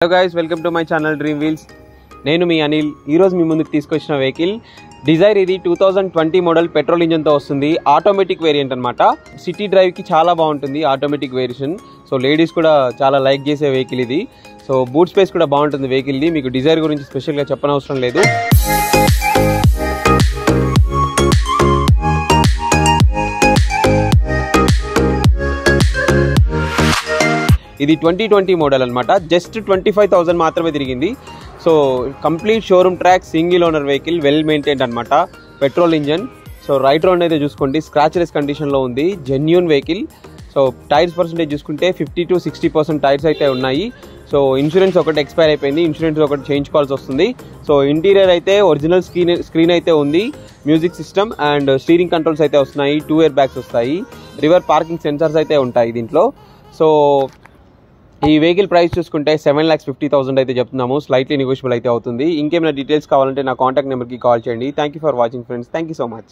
Hello guys, welcome to my channel dream wheels. నేను మీ అనిల్. ఈరోజు మీ ముందుకు తీసుకొచ్చిన వెహికల్ డిజైర్. ఇది 2020 మోడల్ పెట్రోల్ ఇంజన్తో వస్తుంది. ఆటోమేటిక్ వేరియంట్ అనమాట. సిటీ డ్రైవ్కి చాలా బాగుంటుంది ఆటోమేటిక్ వేరియేషన్. సో లేడీస్ కూడా చాలా లైక్ చేసే వెహికల్ ఇది. సో బూట్ స్పేస్ కూడా బాగుంటుంది వెహికల్ది. మీకు డిజైర్ గురించి స్పెషల్గా చెప్పనవసరం లేదు. ఇది 2020 మోడల్ అనమాట. జస్ట్ 25,000 మాత్రమే తిరిగింది. So complete showroom track, single owner vehicle, well maintained అనమాట. Petrol engine. So right round అయితే చూసుకోండి, స్క్రాచ్లెస్ కండిషన్లో ఉంది. Genuine vehicle. So tyres percentage చూసుకుంటే 50 to 60% టైర్స్ అయితే ఉన్నాయి. సో ఇన్సూరెన్స్ ఒకటి ఎక్స్పైర్ అయిపోయింది, ఇన్సూరెన్స్ ఒకటి చేయించుకోవాల్సి వస్తుంది. సో ఇంటీరియర్ అయితే ఒరిజినల్ స్క్రీన్ అయితే ఉంది. Music system and steering controls అయితే వస్తున్నాయి. 2 ఎయిర్ బ్యాగ్స్ వస్తాయి. రివర్ పార్కింగ్ సెన్సార్స్ అయితే ఉంటాయి దీంట్లో. సో ఈ వెహికల్ ప్రైస్ చూసుకుంటే 7,50,000 అయితే చెప్తున్నాము. స్లైట్లీ నెగోషియబుల్ అయితే అవుతుంది. ఇంకేమైనా డీటెయిల్స్ కావాలంటే నా కాంటాక్ట్ నెంబర్కి కాల్ చేయండి. Thank you for watching friends. Thank you so much.